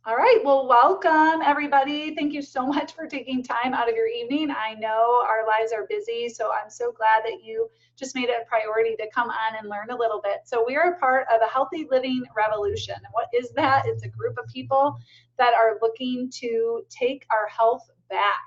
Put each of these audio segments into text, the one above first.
All right, well, welcome everybody. Thank you so much for taking time out of your evening. I know our lives are busy, so I'm so glad that you just made it a priority to come on and learn a little bit. So, we are a part of a healthy living revolution. And what is that? It's a group of people that are looking to take our health back.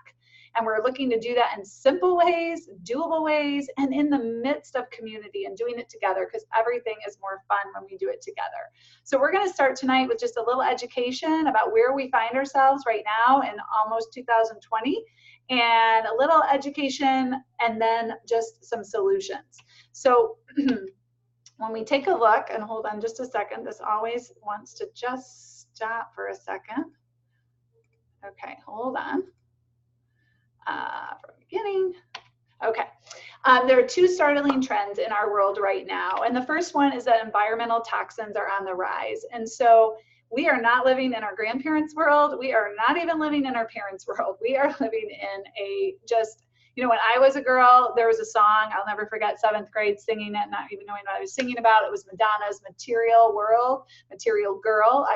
And we're looking to do that in simple ways, doable ways, and in the midst of community and doing it together because everything is more fun when we do it together. So we're going to start tonight with just a little education about where we find ourselves right now in almost 2020 and a little education and then just some solutions. So when we take a look, and hold on just a second, this always wants to just stop for a second. Okay, hold on. From the beginning. Okay. There are two startling trends in our world right now. And the first one is that environmental toxins are on the rise. And so we are not living in our grandparents' world. We are not even living in our parents' world. We are living in a just, when I was a girl, there was a song, I'll never forget, seventh grade singing it, not even knowing what I was singing about. It was Madonna's Material World, Material Girl.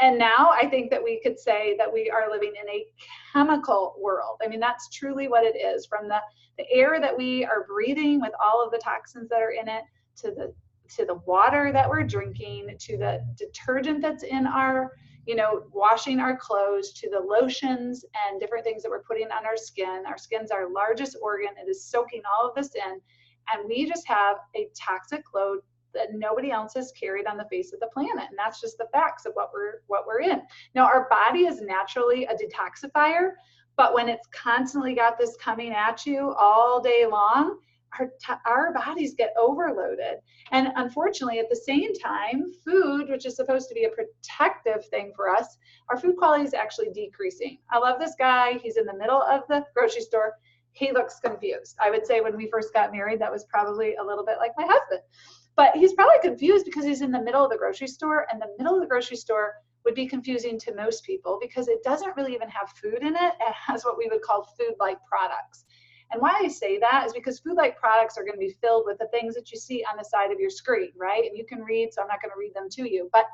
And now I think that we could say that we are living in a chemical world. I mean, that's truly what it is, from the air that we are breathing with all of the toxins that are in it, to the water that we're drinking, to the detergent that's in our, washing our clothes, to the lotions and different things that we're putting on our skin. Our skin's our largest organ. It is soaking all of this in. And we just have a toxic load that nobody else has carried on the face of the planet. And that's just the facts of what we're in. Now, our body is naturally a detoxifier, but when it's constantly got this coming at you all day long, our bodies get overloaded. And unfortunately, at the same time, food, which is supposed to be a protective thing for us, our food quality is actually decreasing. I love this guy. He's in the middle of the grocery store. He looks confused. I would say when we first got married, that was probably a little bit like my husband. But he's probably confused because he's in the middle of the grocery store, and the middle of the grocery store would be confusing to most people because it doesn't really even have food in it. It has what we would call food-like products. And why I say that is because food-like products are going to be filled with the things that you see on the side of your screen, right? And you can read, so I'm not going to read them to you. But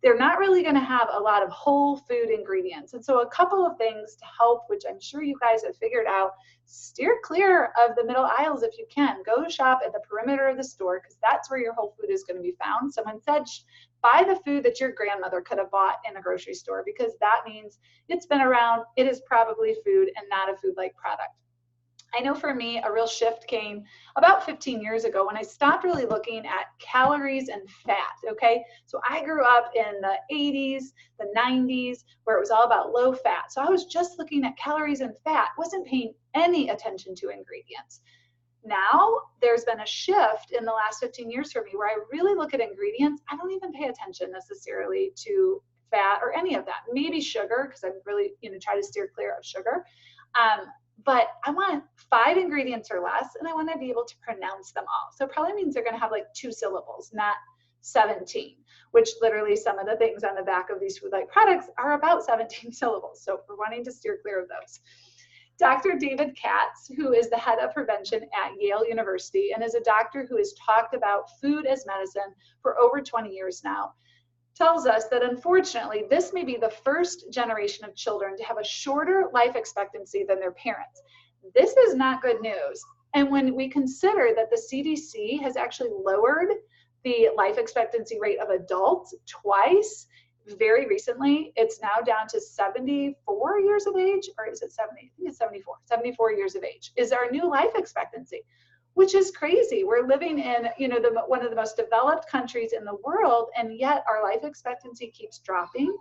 they're not really going to have a lot of whole food ingredients. And so a couple of things to help, which I'm sure you guys have figured out: steer clear of the middle aisles if you can. Go shop at the perimeter of the store because that's where your whole food is going to be found. Someone said, buy the food that your grandmother could have bought in a grocery store because that means it's been around. It is probably food and not a food-like product. I know for me, a real shift came about 15 years ago when I stopped really looking at calories and fat, okay? So I grew up in the 80s, the 90s, where it was all about low fat. So I was just looking at calories and fat, wasn't paying any attention to ingredients. Now, there's been a shift in the last 15 years for me where I really look at ingredients. I don't even pay attention necessarily to fat or any of that. Maybe sugar, because I'm really, try to steer clear of sugar. But I want 5 ingredients or less, and I want to be able to pronounce them all. So it probably means they're going to have like 2 syllables, not 17, which literally some of the things on the back of these food-like products are about 17 syllables. So we're wanting to steer clear of those. Dr. David Katz, who is the head of prevention at Yale University and is a doctor who has talked about food as medicine for over 20 years now, tells us that unfortunately, this may be the first generation of children to have a shorter life expectancy than their parents. This is not good news. And when we consider that the CDC has actually lowered the life expectancy rate of adults twice very recently, it's now down to 74 years of age, or is it 70? I think it's 74 years of age is our new life expectancy, which is crazy. We're living in, one of the most developed countries in the world, and yet our life expectancy keeps dropping,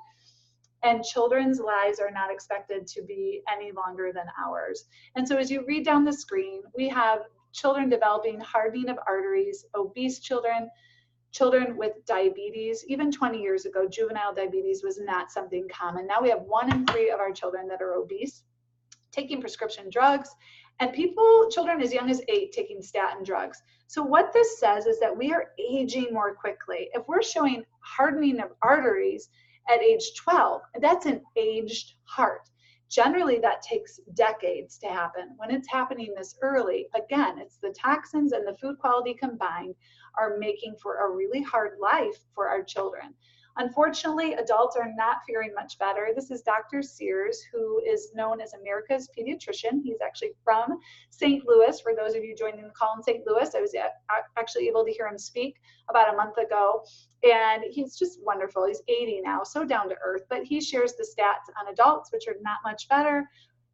and children's lives are not expected to be any longer than ours. And so as you read down the screen, we have children developing hardening of arteries, obese children, children with diabetes. Even 20 years ago, juvenile diabetes was not something common. Now we have 1 in 3 of our children that are obese, taking prescription drugs, and children as young as 8 taking statin drugs. So what this says is that we are aging more quickly. If we're showing hardening of arteries at age 12, that's an aged heart. Generally, that takes decades to happen. When it's happening this early, again, it's the toxins and the food quality combined are making for a really hard life for our children. Unfortunately, adults are not faring much better. This is Dr. Sears, who is known as America's pediatrician. He's actually from St. Louis. For those of you joining the call in St. Louis, I was actually able to hear him speak about a month ago. And he's just wonderful. He's 80 now, so down to earth, but he shares the stats on adults, which are not much better.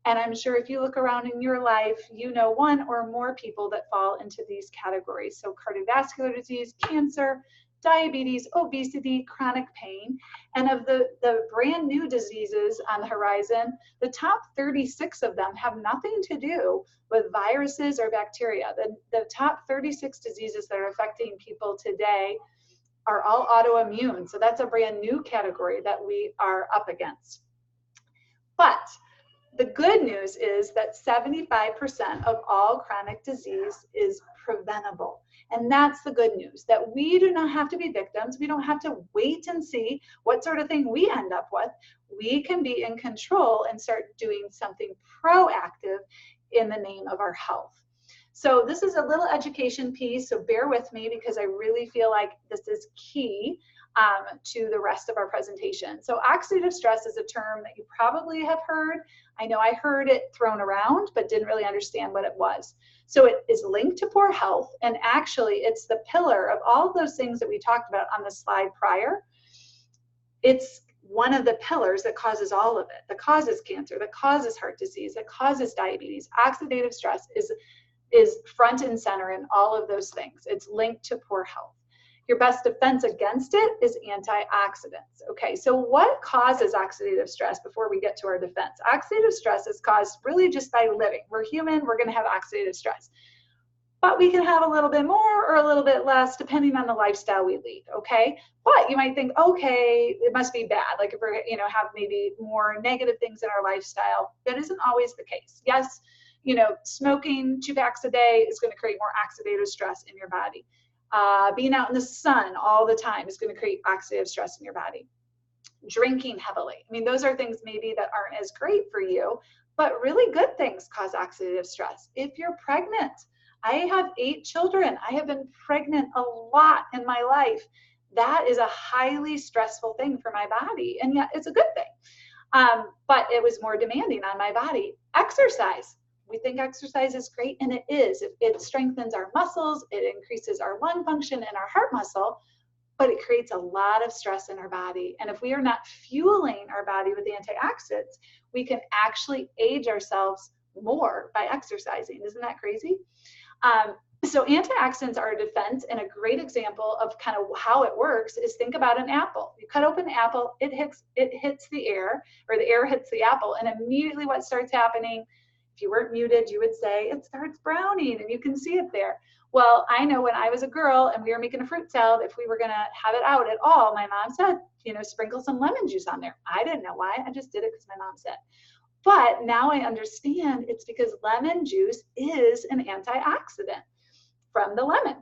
And I'm sure if you look around in your life, you know one or more people that fall into these categories. So cardiovascular disease, cancer, diabetes, obesity, chronic pain. And of the brand new diseases on the horizon, the top 36 of them have nothing to do with viruses or bacteria. The top 36 diseases that are affecting people today are all autoimmune. So that's a brand new category that we are up against. But the good news is that 75% of all chronic disease is preventable. And that's the good news, that we do not have to be victims. We don't have to wait and see what sort of thing we end up with. We can be in control and start doing something proactive in the name of our health. So this is a little education piece, so bear with me because I really feel like this is key to the rest of our presentation. So oxidative stress is a term that you probably have heard. I know I heard it thrown around, but didn't really understand what it was. So it is linked to poor health, and actually it's the pillar of all of those things that we talked about on the slide prior. It's one of the pillars that causes all of it, that causes cancer, that causes heart disease, that causes diabetes. Oxidative stress is front and center in all of those things. It's linked to poor health. Your best defense against it is antioxidants. Okay, so what causes oxidative stress before we get to our defense? Oxidative stress is caused really just by living. We're human, we're gonna have oxidative stress. But we can have a little bit more or a little bit less depending on the lifestyle we lead, okay? But you might think, okay, it must be bad. Like if we're, have maybe more negative things in our lifestyle. That isn't always the case. Yes, smoking 2 packs a day is gonna create more oxidative stress in your body. Being out in the sun all the time is going to create oxidative stress in your body. Drinking heavily. I mean, those are things maybe that aren't as great for you, but really good things cause oxidative stress. If you're pregnant, I have 8 children. I have been pregnant a lot in my life. That is a highly stressful thing for my body, and yet it's a good thing. But it was more demanding on my body. Exercise. We think exercise is great, and it is. It strengthens our muscles, it increases our lung function and our heart muscle, but it creates a lot of stress in our body. And if we are not fueling our body with antioxidants, we can actually age ourselves more by exercising. Isn't that crazy? So antioxidants are a defense, and a great example of kind of how it works is think about an apple. You cut open an apple, it hits the air, or the air hits the apple, and immediately what starts happening, if you weren't muted, you would say it starts browning, and you can see it there. Well, I know when I was a girl and we were making a fruit salad, if we were going to have it out at all, my mom said, sprinkle some lemon juice on there. I didn't know why. I just did it because my mom said. But now I understand it's because lemon juice is an antioxidant from the lemon.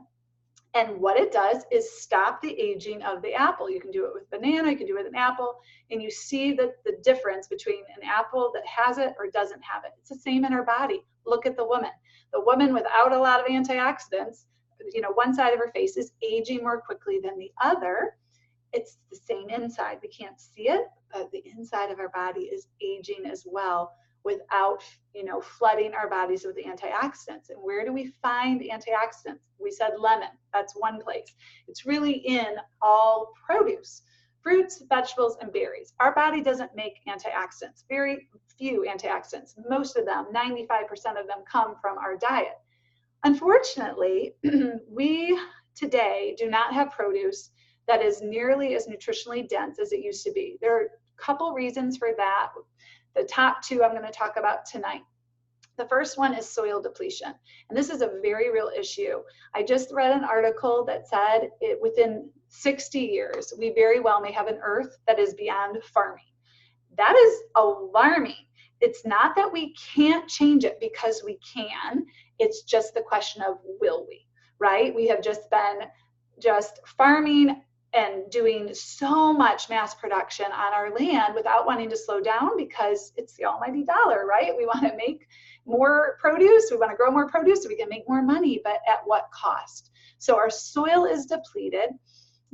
And what it does is stop the aging of the apple. You can do it with banana, you can do it with an apple, and you see the difference between an apple that has it or doesn't have it. It's the same in our body. Look at the woman. The woman without a lot of antioxidants, one side of her face is aging more quickly than the other. It's the same inside. We can't see it, but the inside of our body is aging as well without, flooding our bodies with antioxidants. And where do we find antioxidants? We said lemon. That's one place. It's really in all produce, fruits, vegetables, and berries. Our body doesn't make antioxidants. Very few antioxidants. Most of them, 95% of them, come from our diet. Unfortunately, we today do not have produce that is nearly as nutritionally dense as it used to be. There are a couple reasons for that. The top 2 I'm going to talk about tonight. The first one is soil depletion. And this is a very real issue. I just read an article that said within 60 years, we very well may have an earth that is beyond farming. That is alarming. It's not that we can't change it because we can. It's just the question of will we, right? We have just been farming and doing so much mass production on our land without wanting to slow down because it's the almighty dollar, right? We want to make more produce, we want to grow more produce so we can make more money, but at what cost? So our soil is depleted.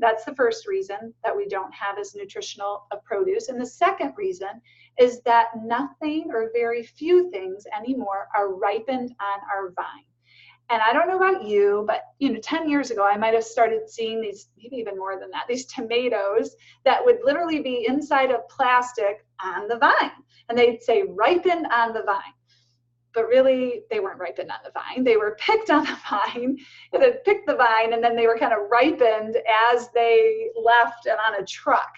That's the first reason that we don't have as nutritional of produce. And the second reason is that nothing or very few things anymore are ripened on our vine. And I don't know about you, but 10 years ago, I might have started seeing these, maybe even more than that, these tomatoes that would literally be inside of plastic on the vine. And they'd say ripened on the vine. But really, they weren't ripened on the vine. They were picked on the vine. They picked the vine, and then they were kind of ripened as they left and on a truck.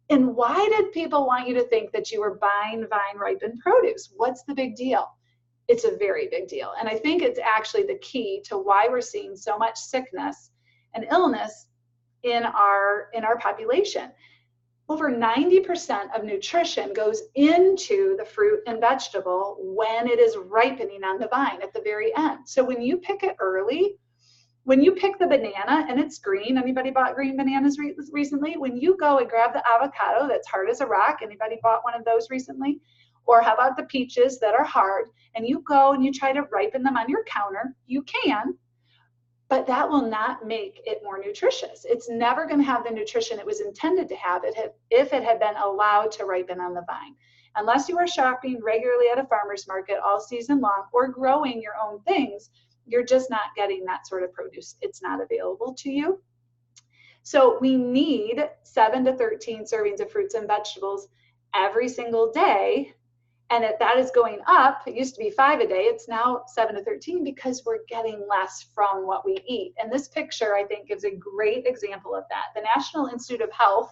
And why did people want you to think that you were buying vine ripened produce? What's the big deal? It's a very big deal. And I think it's actually the key to why we're seeing so much sickness and illness in our population. Over 90% of nutrition goes into the fruit and vegetable when it is ripening on the vine at the very end. So when you pick it early, when you pick the banana and it's green, anybody bought green bananas recently? When you go and grab the avocado that's hard as a rock, anybody bought one of those recently? Or how about the peaches that are hard, and you go and you try to ripen them on your counter? You can, but that will not make it more nutritious. It's never going to have the nutrition it was intended to have if it had been allowed to ripen on the vine. Unless you are shopping regularly at a farmer's market all season long or growing your own things, you're just not getting that sort of produce. It's not available to you. So we need 7 to 13 servings of fruits and vegetables every single day. And if that is going up, it used to be 5 a day, it's now 7 to 13 because we're getting less from what we eat. And this picture, I think, gives a great example of that. The National Institute of Health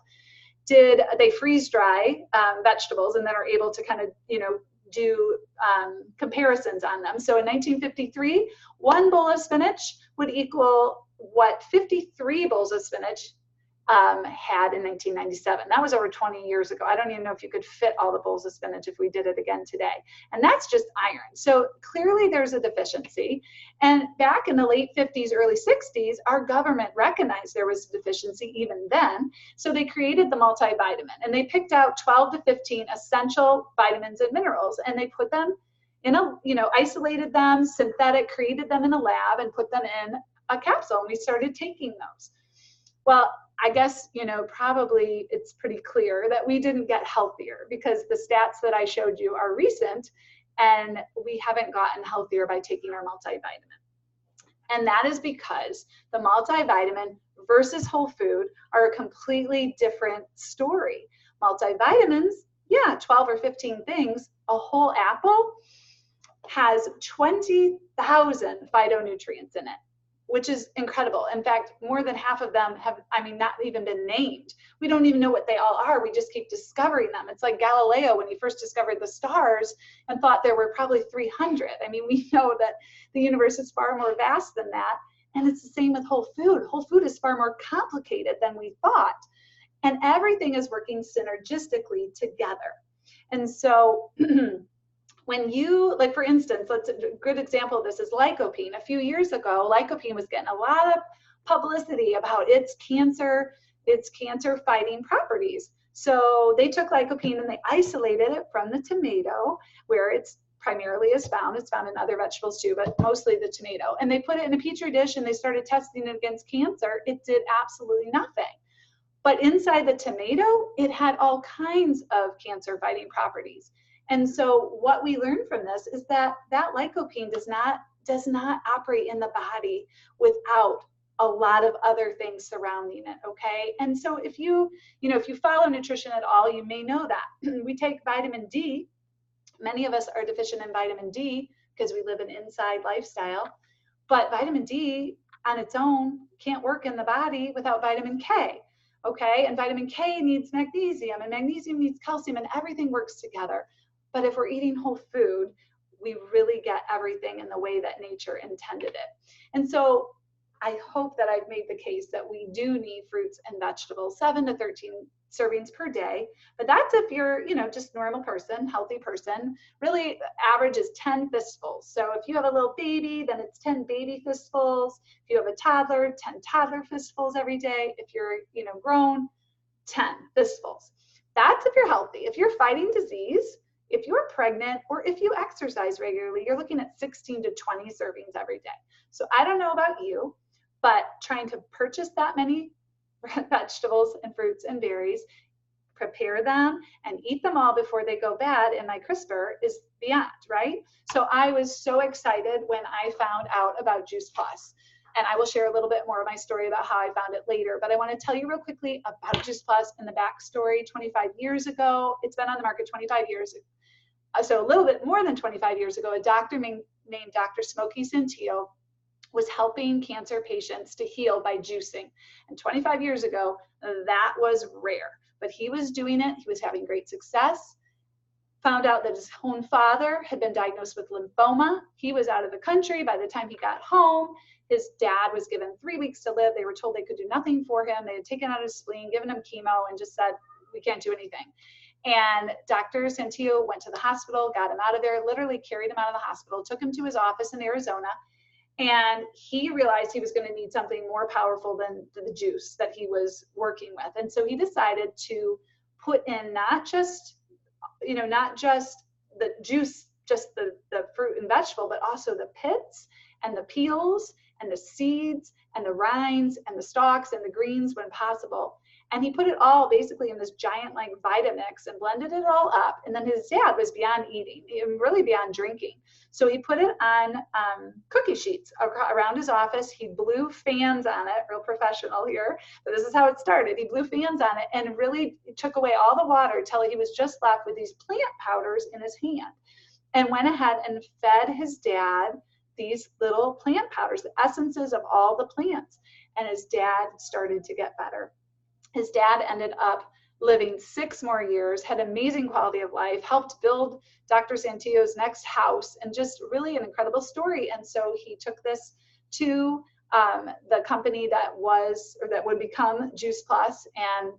they freeze dry vegetables and then are able to kind of, do comparisons on them. So in 1953, 1 bowl of spinach would equal what 53 bowls of spinach had in 1997. That was over 20 years ago. I don't even know if you could fit all the bowls of spinach if we did it again today. And that's just iron. So clearly there's a deficiency. And back in the late 50s, early 60s, our government recognized there was a deficiency even then. So they created the multivitamin, and they picked out 12 to 15 essential vitamins and minerals, and they put them in isolated them, created them in a lab and put them in a capsule. And we started taking those. Well, I guess, probably it's pretty clear that we didn't get healthier because the stats that I showed you are recent, and we haven't gotten healthier by taking our multivitamin. And that is because the multivitamin versus whole food are a completely different story. Multivitamins, 12 or 15 things. A whole apple has 20,000 phytonutrients in it, which is incredible. In fact, more than half of them have, not even been named. We don't even know what they all are. We just keep discovering them. It's like Galileo when he first discovered the stars and thought there were probably 300. We know that the universe is far more vast than that. And it's the same with whole food. Whole food is far more complicated than we thought. And everything is working synergistically together. And so when you, for instance, a good example of this is lycopene. A few years ago, lycopene was getting a lot of publicity about its cancer fighting properties. So they took lycopene and they isolated it from the tomato, where it's primarily is found. It's found in other vegetables too, but mostly the tomato. And they put it in a petri dish and they started testing it against cancer. It did absolutely nothing. But inside the tomato, it had all kinds of cancer fighting properties. And so what we learned from this is that lycopene does not operate in the body without a lot of other things surrounding it, okay? And so if you follow nutrition at all, you may know that. We take vitamin D. Many of us are deficient in vitamin D because we live an inside lifestyle, but vitamin D on its own can't work in the body without vitamin K, okay? And vitamin K needs magnesium, and magnesium needs calcium, and everything works together. But if we're eating whole food, we really get everything in the way that nature intended it. And so I hope that I've made the case that we do need fruits and vegetables, 7 to 13 servings per day. But that's if you're, just normal person, healthy person. Really, average is 10 fistfuls. So if you have a little baby, then it's 10 baby fistfuls. If you have a toddler, 10 toddler fistfuls every day. If you're, grown, 10 fistfuls. That's if you're healthy. If you're fighting disease, if you're pregnant, or if you exercise regularly, you're looking at 16 to 20 servings every day. So I don't know about you, but trying to purchase that many vegetables and fruits and berries, prepare them and eat them all before they go bad, and my CRISPR is beyond, right? So I was so excited when I found out about Juice Plus. And I will share a little bit more of my story about how I found it later. But I want to tell you real quickly about Juice Plus and the backstory. 25 years ago, it's been on the market 25 years. So a little bit more than 25 years ago, a doctor named Dr. Smokey Centillo was helping cancer patients to heal by juicing. And 25 years ago, that was rare. But he was doing it. He was having great success. Found out that his own father had been diagnosed with lymphoma. He was out of the country by the time he got home. His dad was given 3 weeks to live. They were told they could do nothing for him. They had taken out his spleen, given him chemo, and just said, we can't do anything. And Dr. Centillo went to the hospital, got him out of there, literally carried him out of the hospital, took him to his office in Arizona, and he realized he was going to need something more powerful than the juice that he was working with. And so he decided to put in not just the juice, just the fruit and vegetable, but also the pits and the peels and the seeds and the rinds and the stalks and the greens when possible. And he put it all basically in this giant like Vitamix and blended it all up. And then his dad was beyond eating, really beyond drinking. So he put it on cookie sheets around his office. He blew fans on it, real professional here, but this is how it started. He blew fans on it and really took away all the water until he was just left with these plant powders in his hand, and went ahead and fed his dad these little plant powders, the essences of all the plants. And his dad started to get better. His dad ended up living 6 more years, had amazing quality of life, helped build Dr. Centillo's next house, and just really an incredible story. And so he took this to the company that would become Juice Plus, and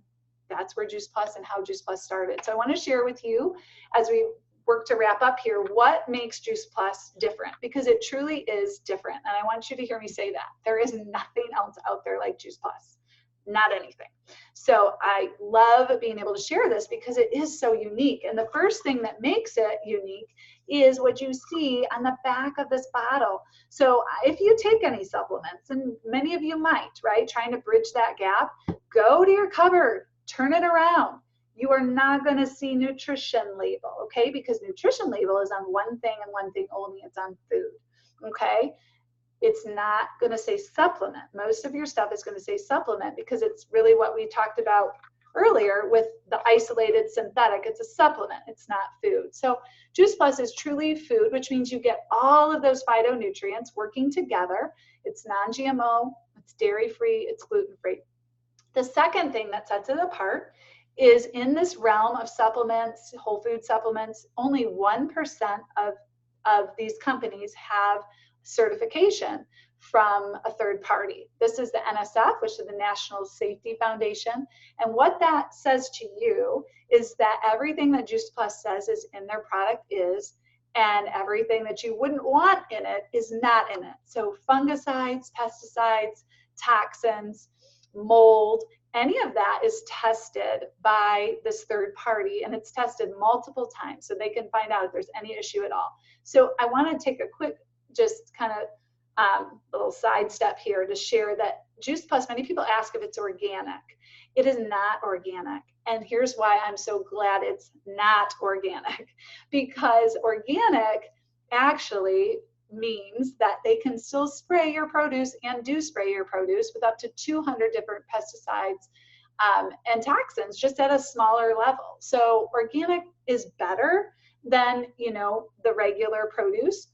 that's where Juice Plus and how Juice Plus started. So I want to share with you, as we work to wrap up here, what makes Juice Plus different, because it truly is different. And I want you to hear me say that. There is nothing else out there like Juice Plus. Not anything. So I love being able to share this because it is so unique. And the first thing that makes it unique is what you see on the back of this bottle. So if you take any supplements, and many of you might, right, trying to bridge that gap, go to your cupboard, turn it around. You are not going to see nutrition label, okay? Because nutrition label is on one thing and one thing only. It's on food, okay? It's not going to say supplement. Most of your stuff is going to say supplement because it's really what we talked about earlier with the isolated synthetic. It's a supplement. It's not food. So Juice Plus is truly food, which means you get all of those phytonutrients working together. It's non-GMO, it's dairy-free, it's gluten-free. The second thing that sets it apart is in this realm of supplements, whole food supplements, only 1% of these companies have certification from a third party. This is the NSF, which is the National Safety Foundation. And what that says to you is that everything that Juice Plus says is in their product is, and everything that you wouldn't want in it is not in it. So fungicides, pesticides, toxins, mold, any of that is tested by this third party, and it's tested multiple times so they can find out if there's any issue at all. So I want to take a quick just kind of little sidestep here to share that Juice Plus, many people ask if it's organic. It is not organic. And here's why I'm so glad it's not organic. Because organic actually means that they can still spray your produce and do spray your produce with up to 200 different pesticides and toxins just at a smaller level. So organic is better than, the regular produce,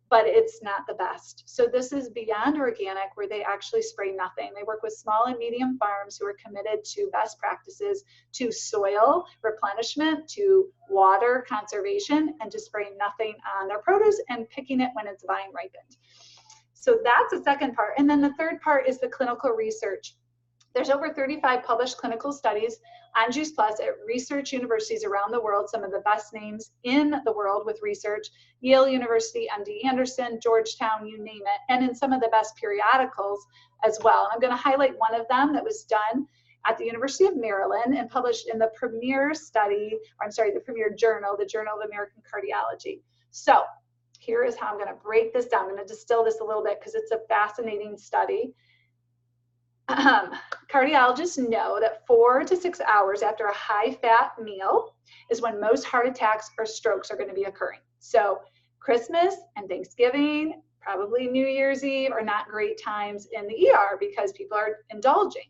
but it's not the best. So this is beyond organic, where they actually spray nothing. They work with small and medium farms who are committed to best practices, to soil replenishment, to water conservation, and to spray nothing on their produce and picking it when it's vine ripened. So that's the second part. And then the third part is the clinical research. There's over 35 published clinical studies on Juice Plus at research universities around the world, some of the best names in the world with research, Yale University, MD Anderson, Georgetown, you name it, and in some of the best periodicals as well. And I'm going to highlight one of them that was done at the University of Maryland and published in the premier journal, the Journal of American Cardiology. So here is how I'm going to break this down. I'm going to distill this a little bit because it's a fascinating study. cardiologists know that 4 to 6 hours after a high-fat meal is when most heart attacks or strokes are going to be occurring. So Christmas and Thanksgiving, probably New Year's Eve, are not great times in the ER because people are indulging.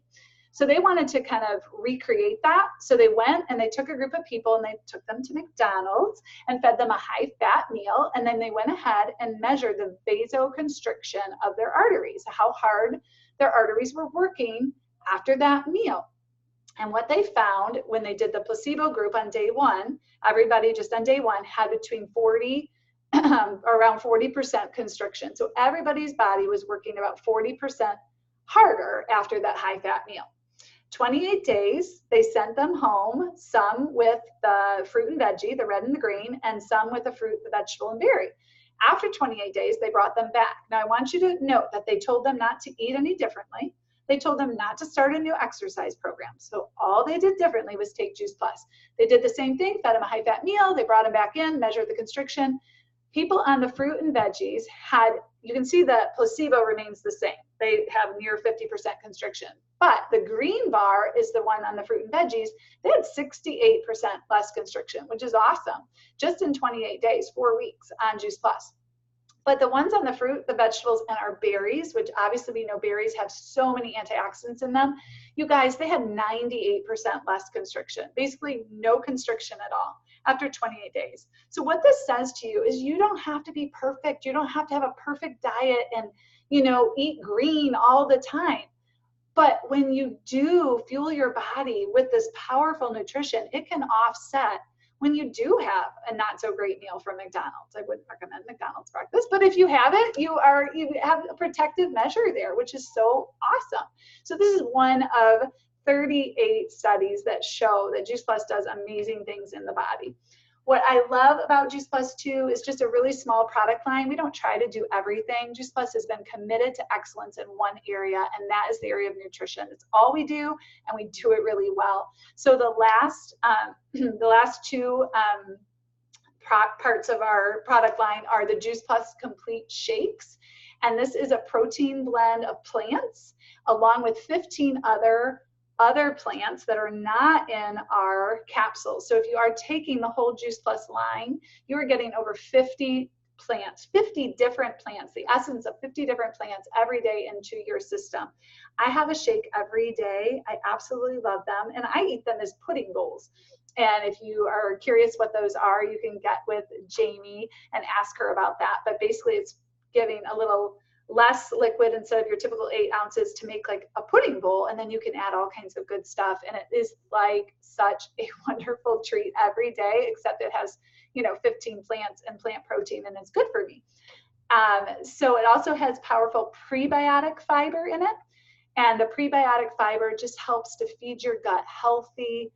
So they wanted to kind of recreate that. So they went and they took a group of people and they took them to McDonald's and fed them a high-fat meal. And then they went ahead and measured the vasoconstriction of their arteries, how hard their arteries were working after that meal. And what they found when they did the placebo group on day one, everybody just on day one had between 40, around 40% constriction. So everybody's body was working about 40% harder after that high-fat meal. 28 days, they sent them home, some with the fruit and veggie, the red and the green, and some with the fruit, the vegetable, and berry. After 28 days, they brought them back. Now, I want you to note that they told them not to eat any differently. They told them not to start a new exercise program. So all they did differently was take Juice Plus. They did the same thing, fed them a high-fat meal, they brought them back in, measured the constriction. People on the fruit and veggies had, you can see the placebo remains the same. They have near 50% constriction. But the green bar is the one on the fruit and veggies. They had 68% less constriction, which is awesome. Just in 28 days, 4 weeks on Juice Plus. But the ones on the fruit, the vegetables, and our berries, which obviously we know berries have so many antioxidants in them, you guys, they had 98% less constriction, basically no constriction at all after 28 days. So what this says to you is you don't have to be perfect. You don't have to have a perfect diet and, you know, eat green all the time. But when you do fuel your body with this powerful nutrition, it can offset when you do have a not so great meal from McDonald's. I wouldn't recommend McDonald's breakfast, but if you have it, you have a protective measure there, which is so awesome. So this is one of 38 studies that show that Juice Plus does amazing things in the body. What I love about Juice Plus 2 is just a really small product line. We don't try to do everything. Juice Plus has been committed to excellence in one area, and that is the area of nutrition. It's all we do, and we do it really well. So the last two parts of our product line are the Juice Plus Complete Shakes, and this is a protein blend of plants along with 15 other plants that are not in our capsules. So if you are taking the whole Juice Plus line, you are getting over 50 plants, 50 different plants, the essence of 50 different plants every day into your system. I have a shake every day. I absolutely love them, and I eat them as pudding bowls. And if you are curious what those are, you can get with Jamie and ask her about that. But basically, it's giving a little less liquid instead of your typical 8 ounces to make like a pudding bowl, and then you can add all kinds of good stuff, and it is like such a wonderful treat every day, except it has, you know, 15 plants and plant protein, and it's good for me. So it also has powerful prebiotic fiber in it, and the prebiotic fiber just helps to feed your gut healthy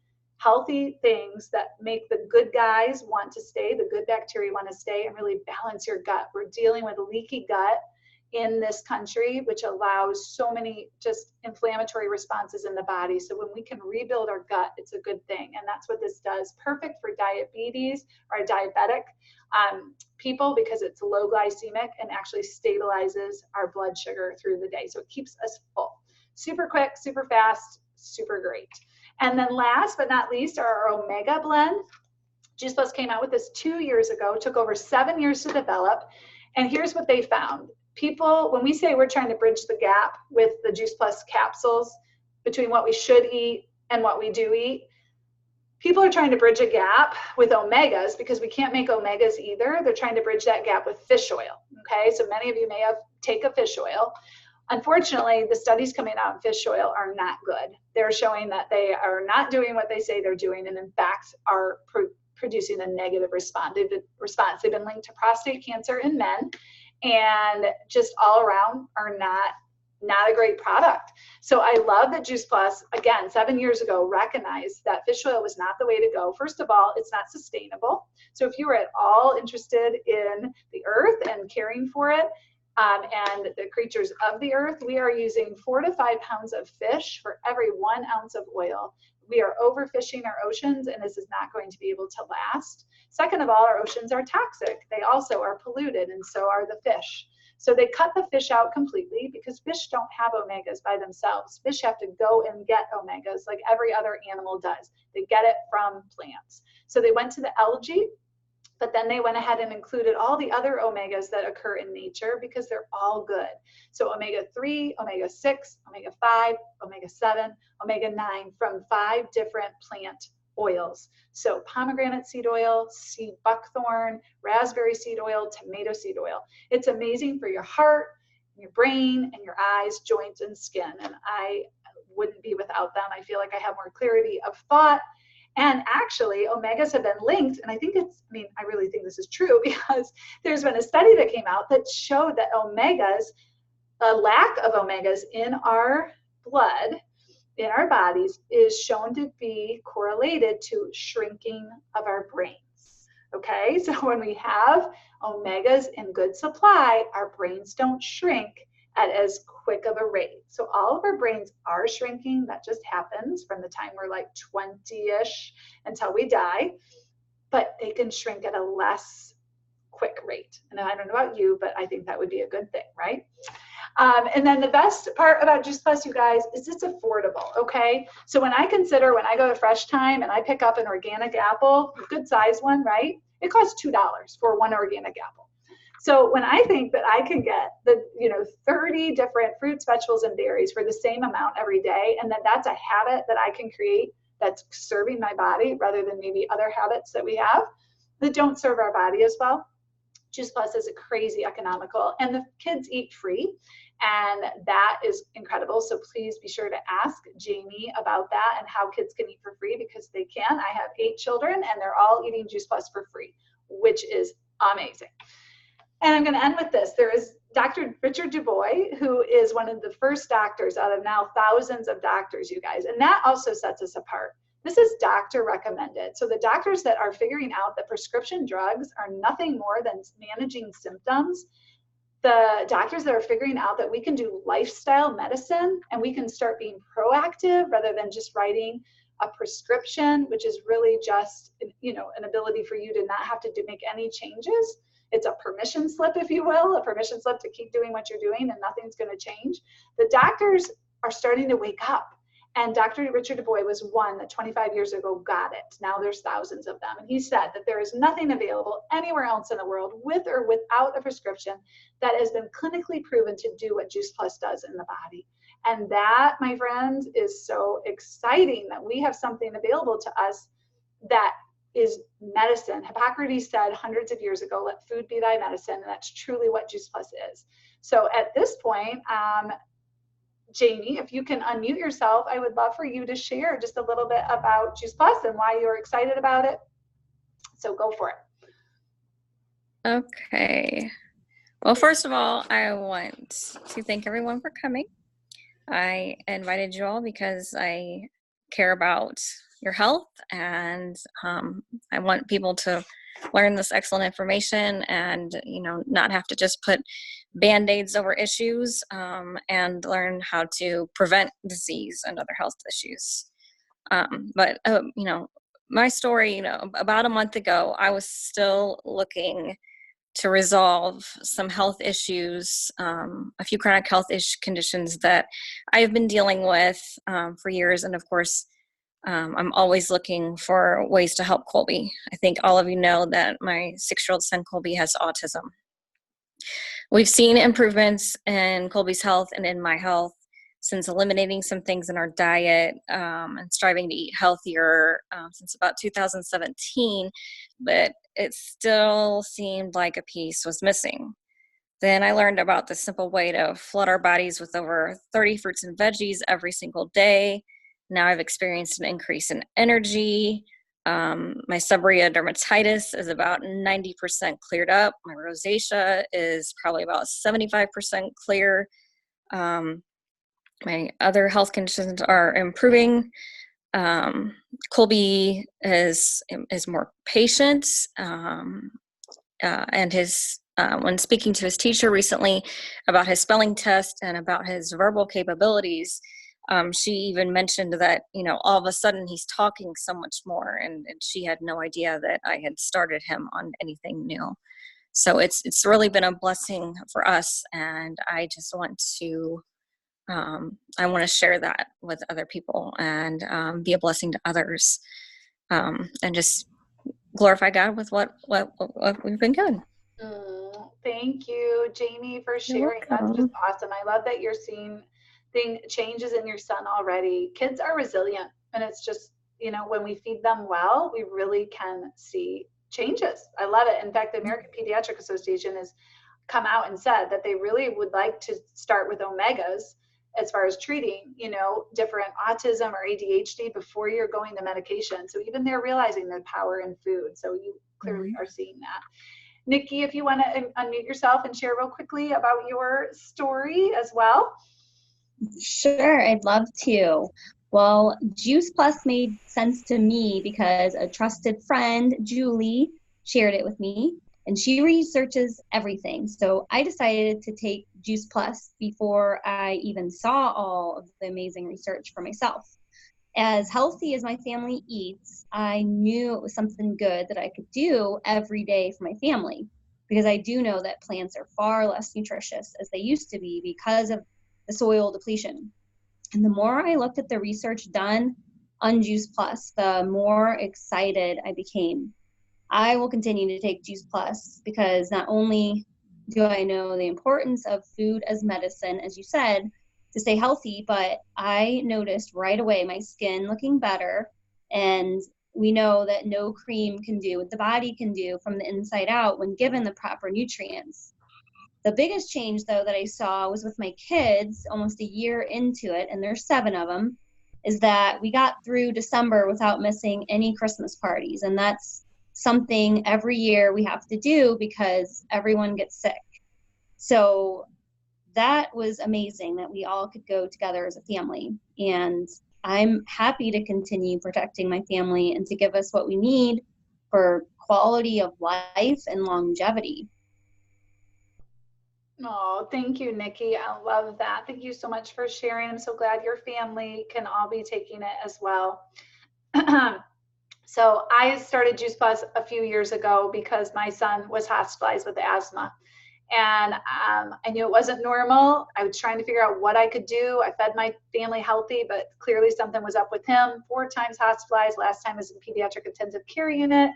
things that make the good guys want to stay, the good bacteria want to stay, and really balance your gut. We're dealing with a leaky gut in this country, which allows so many just inflammatory responses in the body. So when we can rebuild our gut, it's a good thing. And that's what this does. Perfect for diabetes or diabetic people, because it's low glycemic and actually stabilizes our blood sugar through the day. So it keeps us full. Super quick, super fast, super great. And then last but not least are our Omega blend. Juice Plus came out with this 2 years ago, took over 7 years to develop. And here's what they found. People, when we say we're trying to bridge the gap with the Juice Plus capsules between what we should eat and what we do eat, people are trying to bridge a gap with omegas because we can't make omegas either. They're trying to bridge that gap with fish oil. Okay, so many of you may have taken fish oil. Unfortunately, the studies coming out in fish oil are not good. They're showing that they are not doing what they say they're doing, and in fact are producing a negative response. They've been linked to prostate cancer in men, and just all around are not a great product. So I love that Juice Plus, again, 7 years ago, recognized that fish oil was not the way to go. First of all, it's not sustainable. So if you are at all interested in the earth and caring for it, and the creatures of the earth, we are using 4 to 5 pounds of fish for every 1 ounce of oil. We are overfishing our oceans, and this is not going to be able to last. Second of all, our oceans are toxic. They also are polluted, and so are the fish. So they cut the fish out completely because fish don't have omegas by themselves. Fish have to go and get omegas like every other animal does. They get it from plants. So they went to the algae, but then they went ahead and included all the other omegas that occur in nature because they're all good. So omega-3, omega-6, omega-5, omega-7, omega-9 from 5 different plant oils. So pomegranate seed oil, seed buckthorn, raspberry seed oil, tomato seed oil. It's amazing for your heart, your brain, and your eyes, joints, and skin. And I wouldn't be without them. I feel like I have more clarity of thought. And actually, omegas have been linked, and I think I really think this is true because there's been a study that came out that showed that omegas, a lack of omegas in our blood, in our bodies, is shown to be correlated to shrinking of our brains. Okay, so when we have omegas in good supply, our brains don't shrink at as quick of a rate. So all of our brains are shrinking. That just happens from the time we're like 20-ish until we die, but they can shrink at a less quick rate. And I don't know about you, but I think that would be a good thing, right? And then the best part about Juice Plus, you guys, is it's affordable, okay? So when I go to Fresh Time and I pick up an organic apple, a good size one, right? It costs $2 for one organic apple. So when I think that I can get 30 different fruits, vegetables, and berries for the same amount every day, and that's a habit that I can create that's serving my body rather than maybe other habits that we have that don't serve our body as well, Juice Plus is crazy economical, and the kids eat free, and that is incredible. So please be sure to ask Jamie about that and how kids can eat for free, because they can. I have 8 children, and they're all eating Juice Plus for free, which is amazing. And I'm going to end with this. There is Dr. Richard Dubois, who is one of the first doctors out of now thousands of doctors, you guys. And that also sets us apart. This is doctor recommended. So the doctors that are figuring out that prescription drugs are nothing more than managing symptoms, the doctors that are figuring out that we can do lifestyle medicine and we can start being proactive rather than just writing a prescription, which is really just, an ability for you to not have to make any changes. It's a permission slip, if you will, a permission slip to keep doing what you're doing and nothing's going to change. The doctors are starting to wake up. And Dr. Richard Dubois was one that 25 years ago got it. Now there's thousands of them. And he said that there is nothing available anywhere else in the world with or without a prescription that has been clinically proven to do what Juice Plus does in the body. And that, my friends, is so exciting that we have something available to us that is medicine. Hippocrates said hundreds of years ago, let food be thy medicine. And that's truly what Juice Plus is. So at this point, Jamie, if you can unmute yourself, I would love for you to share just a little bit about Juice Plus and why you're excited about it. So go for it. Okay. Well, first of all, I want to thank everyone for coming. I invited you all because I care about your health, and I want people to learn this excellent information and, not have to just put Band-Aids over issues, and learn how to prevent disease and other health issues. But my story, about a month ago, I was still looking to resolve some health issues, a few chronic health conditions that I've been dealing with for years. And of course, I'm always looking for ways to help Colby. I think all of you know that my 6-year-old son, Colby, has autism. We've seen improvements in Colby's health and in my health since eliminating some things in our diet and striving to eat healthier since about 2017, but it still seemed like a piece was missing. Then I learned about the simple way to flood our bodies with over 30 fruits and veggies every single day. Now I've experienced an increase in energy. My seborrhea dermatitis is about 90% cleared up. My rosacea is probably about 75% clear. My other health conditions are improving. Colby is more patient, and when speaking to his teacher recently about his spelling test and about his verbal capabilities, she even mentioned that, all of a sudden he's talking so much more, and she had no idea that I had started him on anything new. So it's really been a blessing for us, and I just want to share that with other people and be a blessing to others, and just glorify God with what we've been given. Thank you, Jamie, for You're sharing. That's just welcome. awesome. I love that you're seeing changes in your son already. Kids are resilient, and it's just, when we feed them well, we really can see changes. I love it. In fact, the American Pediatric Association has come out and said that they really would like to start with omegas as far as treating, different autism or ADHD before you're going to medication. So even they're realizing the power in food. So you clearly are seeing that. Nikki, if you want to unmute yourself and share real quickly about your story as well. Sure, I'd love to. Well, Juice Plus made sense to me because a trusted friend, Julie, shared it with me, and she researches everything. So I decided to take Juice Plus before I even saw all of the amazing research for myself. As healthy as my family eats, I knew it was something good that I could do every day for my family, because I do know that plants are far less nutritious as they used to be because of the soil depletion. And the more I looked at the research done on Juice Plus, the more excited I became. I will continue to take Juice Plus because not only do I know the importance of food as medicine, as you said, to stay healthy, but I noticed right away my skin looking better. And we know that no cream can do what the body can do from the inside out when given the proper nutrients. The biggest change, though, that I saw was with my kids almost a year into it, and there's 7 of them, is that we got through December without missing any Christmas parties. And that's something every year we have to do because everyone gets sick. So that was amazing that we all could go together as a family. And I'm happy to continue protecting my family and to give us what we need for quality of life and longevity. Oh, thank you, Nikki. I love that. Thank you so much for sharing. I'm so glad your family can all be taking it as well. So I started Juice Plus a few years ago because my son was hospitalized with asthma. And I knew it wasn't normal. I was trying to figure out what I could do. I fed my family healthy, but clearly something was up with him. 4 times hospitalized. Last time was in pediatric intensive care unit.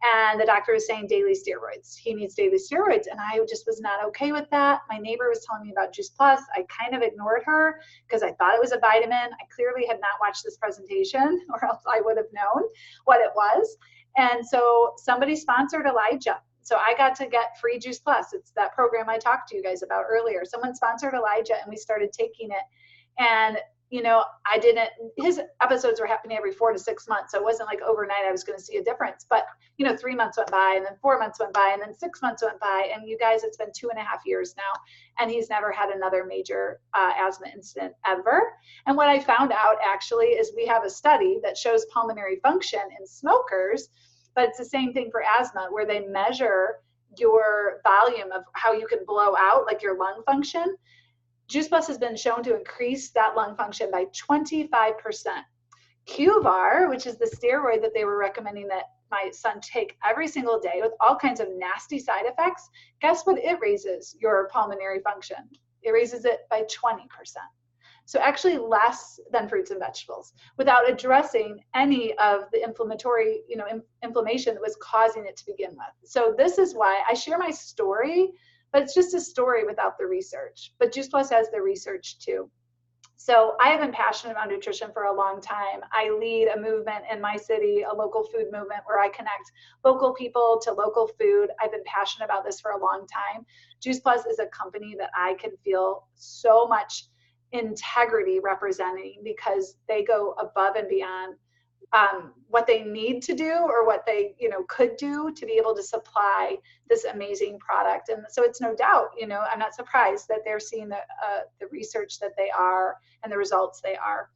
And the doctor was saying daily steroids. He needs daily steroids. And I just was not okay with that. My neighbor was telling me about Juice Plus. I kind of ignored her because I thought it was a vitamin. I clearly had not watched this presentation or else I would have known what it was. And so somebody sponsored Elijah. So I got to get free Juice Plus. It's that program I talked to you guys about earlier. Someone sponsored Elijah and we started taking it. And his episodes were happening every 4 to 6 months. So it wasn't like overnight I was going to see a difference, but 3 months went by and then 4 months went by and then 6 months went by. And you guys, it's been 2.5 years now. And he's never had another major asthma incident ever. And what I found out actually is we have a study that shows pulmonary function in smokers, but it's the same thing for asthma where they measure your volume of how you can blow out, like your lung function. Juice Plus has been shown to increase that lung function by 25%. Qvar, which is the steroid that they were recommending that my son take every single day with all kinds of nasty side effects, guess what it raises your pulmonary function? It raises it by 20%. So actually less than fruits and vegetables without addressing any of the inflammatory, inflammation that was causing it to begin with. So this is why I share my story, but it's just a story without the research. But Juice Plus has the research too. So I have been passionate about nutrition for a long time. I lead a movement in my city, a local food movement where I connect local people to local food. I've been passionate about this for a long time. Juice Plus is a company that I can feel so much integrity representing because they go above and beyond what they need to do or what they could do to be able to supply this amazing product. And so it's no doubt, I'm not surprised that they're seeing the research that they are and the results they are.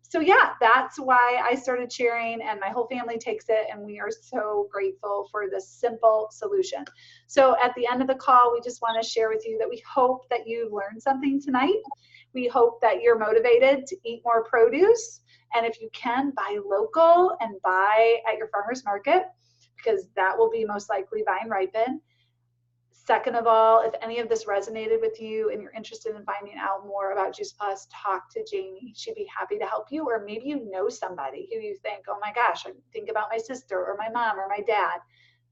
So yeah, that's why I started sharing, and my whole family takes it, and we are so grateful for this simple solution. So at the end of the call, we just want to share with you that we hope that you learned something tonight. We hope that you're motivated to eat more produce. And if you can, buy local and buy at your farmer's market, because that will be most likely vine ripened. Second of all, if any of this resonated with you and you're interested in finding out more about Juice Plus, talk to Jamie. She'd be happy to help you. Or maybe you know somebody who you think, oh my gosh, I think about my sister or my mom or my dad.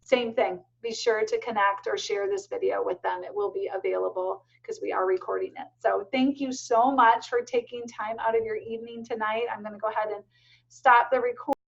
Same thing. Be sure to connect or share this video with them. It will be available because we are recording it. So thank you so much for taking time out of your evening tonight. I'm going to go ahead and stop the recording.